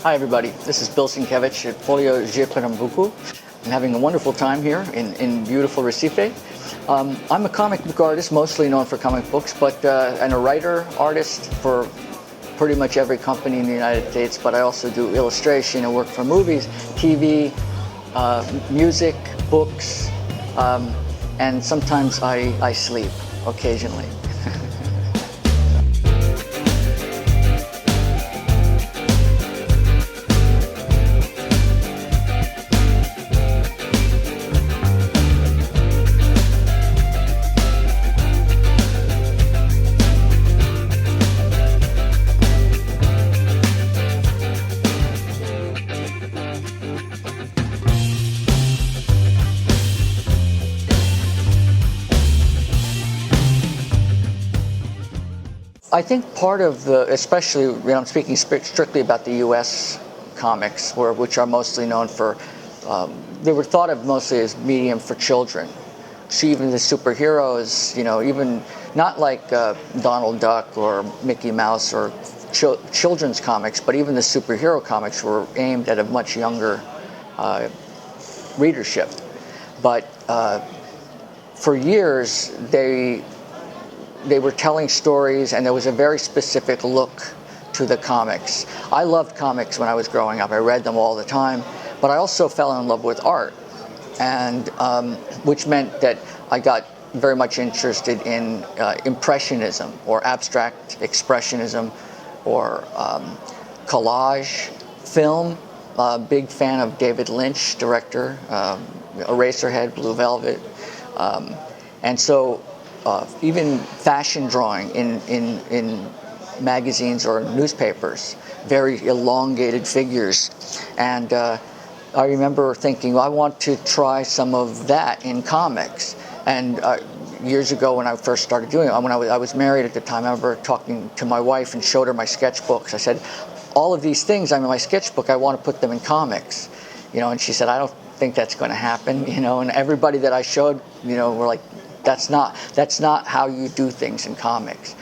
Hi everybody, this is Bill Sienkiewicz at FolhaPE Pernambuco. I'm having a wonderful time here in beautiful Recife. I'm a comic book artist, mostly known for comic books, and a writer, artist for pretty much every company in the United States, but I also do illustration and work for movies, TV, music, books, and sometimes I sleep occasionally. I think part of especially when I'm speaking strictly about the U.S. comics, which are mostly known for, they were thought of mostly as medium for children. So even the superheroes, even not like Donald Duck or Mickey Mouse or children's comics, but even the superhero comics were aimed at a much younger readership. But for years, they were telling stories, and there was a very specific look to the comics. I loved comics when I was growing up. I read them all the time, but I also fell in love with art, and which meant that I got very much interested in impressionism or abstract expressionism or collage, film. Big fan of David Lynch, director, Eraserhead, Blue Velvet, and so even fashion drawing in magazines or newspapers, very elongated figures. And I remember thinking, well, I want to try some of that in comics. And years ago when I first started doing it, when I was married at the time, I remember talking to my wife and showed her my sketchbooks. I said, all of these things, I'm in my sketchbook, I want to put them in comics. And she said, I don't think that's going to happen, and everybody that I showed, were like, that's not how you do things in comics.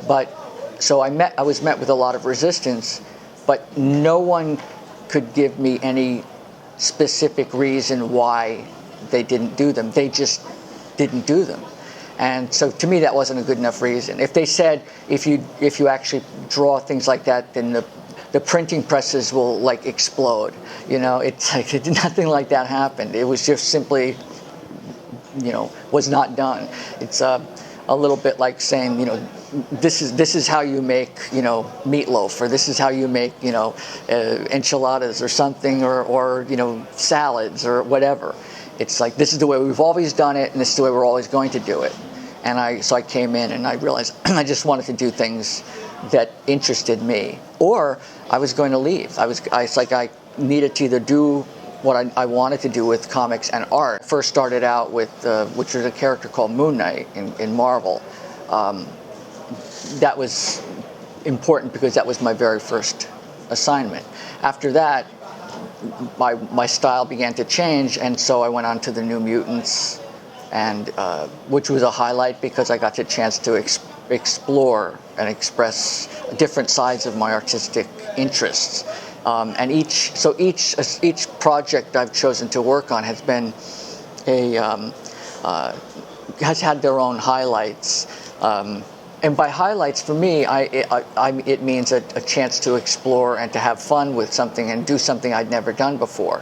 But so I was met with a lot of resistance, but no one could give me any specific reason why they didn't do them. They just didn't do them. And so to me that wasn't a good enough reason. If they said if you actually draw things like that, then the printing presses will like explode. It's like nothing like that happened. It was just simply was not done. It's a little bit like saying, this is how you make, meatloaf, or this is how you make, enchiladas or something, or salads or whatever. It's like, this is the way we've always done it, and this is the way we're always going to do it. And so I came in and I realized I just wanted to do things that interested me, or I was going to leave. I needed to either do what I wanted to do with comics and art. First started out with, which was a character called Moon Knight in Marvel. That was important because that was my very first assignment. After that, my style began to change, and so I went on to the New Mutants, and which was a highlight because I got the chance to explore and express different sides of my artistic interests. And each project I've chosen to work on has been has had their own highlights. And by highlights, for me, it means a chance to explore and to have fun with something and do something I'd never done before.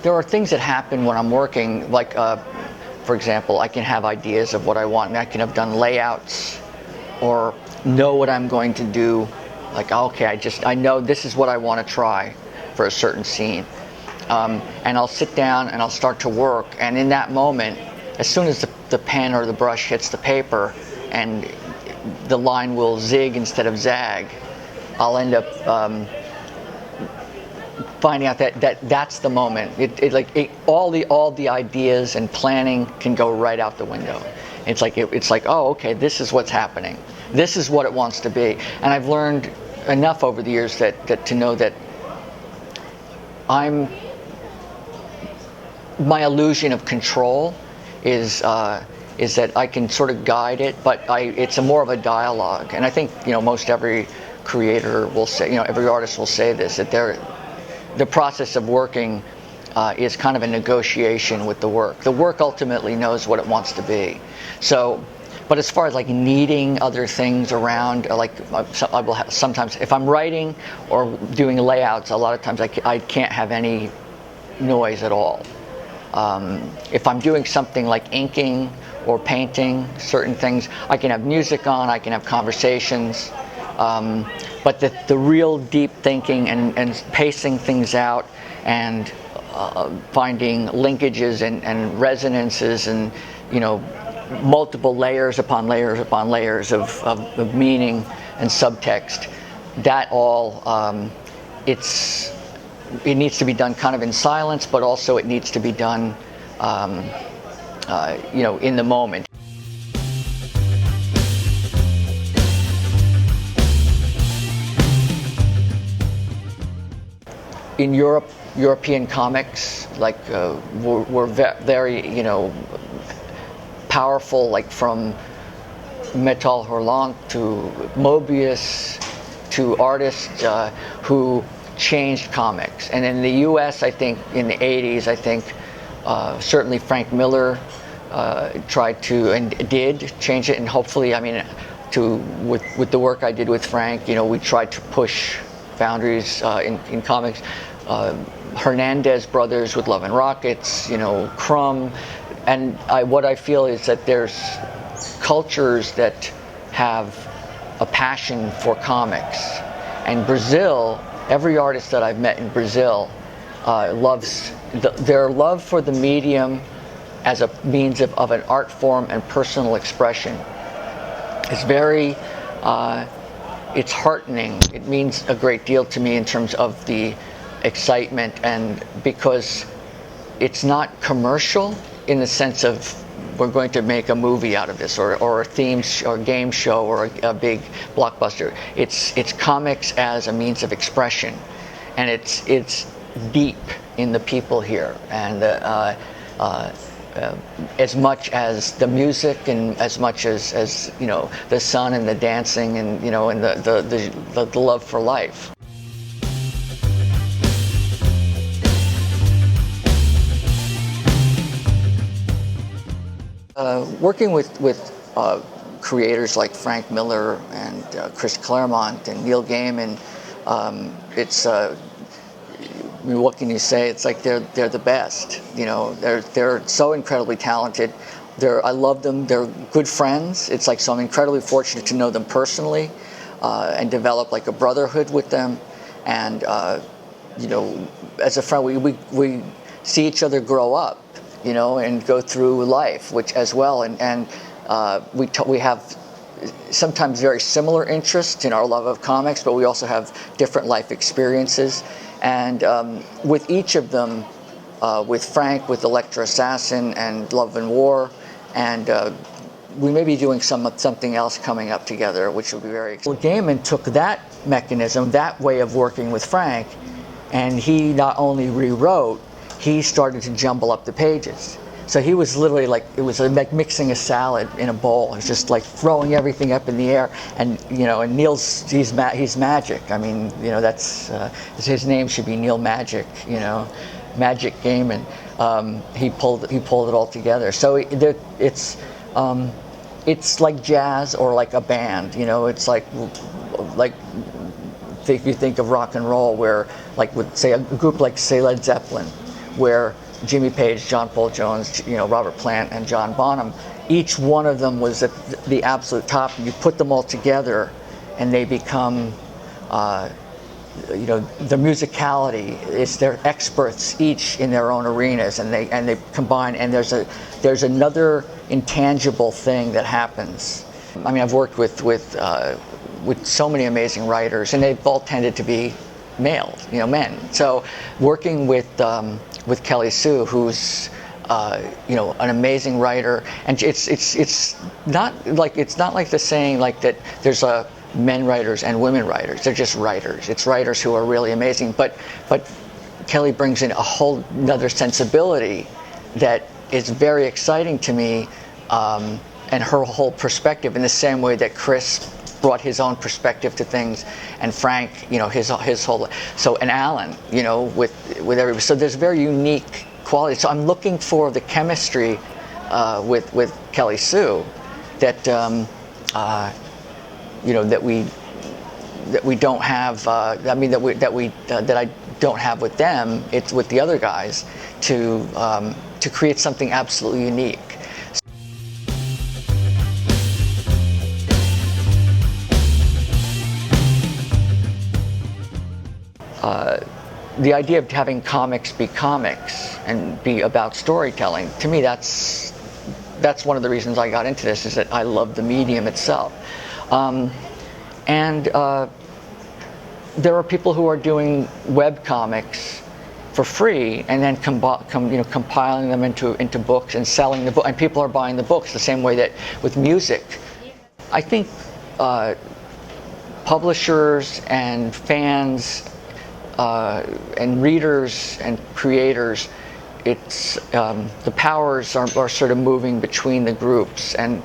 There are things that happen when I'm working, like, for example, I can have ideas of what I want, and I can have done layouts or know what I'm going to do. Like, okay, I know this is what I want to try for a certain scene. And I'll sit down and I'll start to work, and in that moment, as soon as the pen or the brush hits the paper and the line will zig instead of zag, I'll end up finding out that's the moment. All the ideas and planning can go right out the window. It's like oh, okay, this is what's happening. This is what it wants to be. And I've learned enough over the years that to know that my illusion of control is is that I can sort of guide it, but it's more of a dialogue. And I think, most every creator will say, every artist will say this, that the process of working is kind of a negotiation with the work. The work ultimately knows what it wants to be. So, but as far as like needing other things around, like I will have, sometimes if I'm writing or doing layouts, a lot of times I can't have any noise at all. If I'm doing something like inking or painting, certain things, I can have music on, I can have conversations, but the real deep thinking and pacing things out and finding linkages and resonances and multiple layers upon layers upon layers of meaning and subtext, that all it needs to be done kind of in silence, but also it needs to be done in the moment. In European comics, like were very powerful, like from Metal Hurlant to Mobius to artists who changed comics. And in the U.S., I think in the 80s, I think certainly Frank Miller tried to and did change it, and hopefully, with the work I did with Frank, we tried to push boundaries in comics. Hernandez brothers with Love and Rockets, Crumb, and what I feel is that there's cultures that have a passion for comics, and Brazil. Every artist that I've met in Brazil loves their love for the medium as a means of an art form and personal expression. It's very, it's heartening. It means a great deal to me in terms of the excitement, and because it's not commercial in the sense of we're going to make a movie out of this or a theme or game show or a big blockbuster. It's comics as a means of expression, and it's deep in the people here, and as much as the music and as much as the sun and the dancing and and the love for life. Working with creators like Frank Miller and Chris Claremont and Neil Gaiman, it's what can you say? It's like they're the best. They're so incredibly talented. I love them. They're good friends. It's like, so I'm incredibly fortunate to know them personally and develop like a brotherhood with them. And as a friend, we see each other grow up. And go through life, which as well, and we have sometimes very similar interests in our love of comics, but we also have different life experiences. And with each of them, with Frank, with Elektra Assassin and Love and War, and we may be doing something else coming up together, which will be very exciting. Well, Gaiman took that mechanism, that way of working with Frank, and he not only rewrote, he started to jumble up the pages. So he was literally it was like mixing a salad in a bowl. He's just like throwing everything up in the air. And and Neil's he's magic. That's his name should be Neil Magic. Magic Gaiman. He pulled it all together. So it's like jazz or like a band. It's like if you think of rock and roll, where like with say a group like say Led Zeppelin, where Jimmy Page, John Paul Jones, Robert Plant, and John Bonham, each one of them was at the absolute top. And you put them all together, and they become, the musicality. They're experts each in their own arenas, and they combine. And there's another intangible thing that happens. I've worked with so many amazing writers, and they've all tended to be male, men. So working with Kelly Sue, who's an amazing writer, and it's not like the saying like that there's men writers and women writers. They're just writers. It's writers who are really amazing, but Kelly brings in a whole another sensibility that is very exciting to me, and her whole perspective, in the same way that Chris brought his own perspective to things, and Frank, his whole, and Alan, with everybody. So there's very unique quality. So I'm looking for the chemistry with Kelly Sue that that we don't have. That I don't have with them. It's with the other guys to create something absolutely unique. The idea of having comics be comics and be about storytelling, to me, that's one of the reasons I got into this, is that I love the medium itself. There are people who are doing web comics for free and then compiling them into books and selling the book, and people are buying the books the same way that with music. I think publishers and fans and readers and creators, it's the powers are sort of moving between the groups, and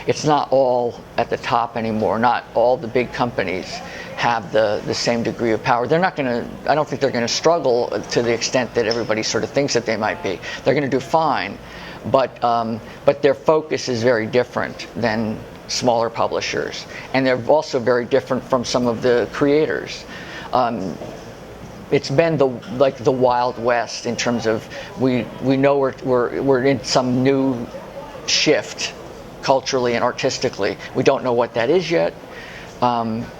it's not all at the top anymore. Not all the big companies have the same degree of power. They're not going to. I don't think they're going to struggle to the extent that everybody sort of thinks that they might be. They're going to do fine, but their focus is very different than smaller publishers, and they're also very different from some of the creators. It's been the Wild West in terms of we know we're in some new shift culturally and artistically. We don't know what that is yet.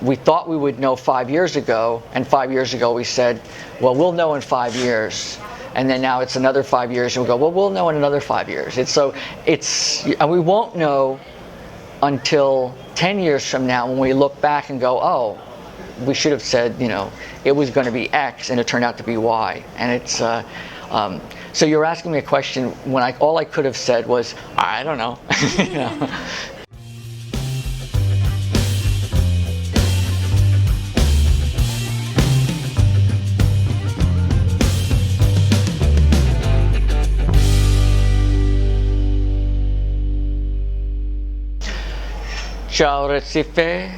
We thought we would know 5 years ago, and 5 years ago we said, well, we'll know in 5 years. And then now it's another 5 years, and we go, well, we'll know in another 5 years. And we won't know until 10 years from now, when we look back and go, oh, we should have said, it was going to be X and it turned out to be Y. And it's so you're asking me a question when all I could have said was, I don't know. Ciao Recife.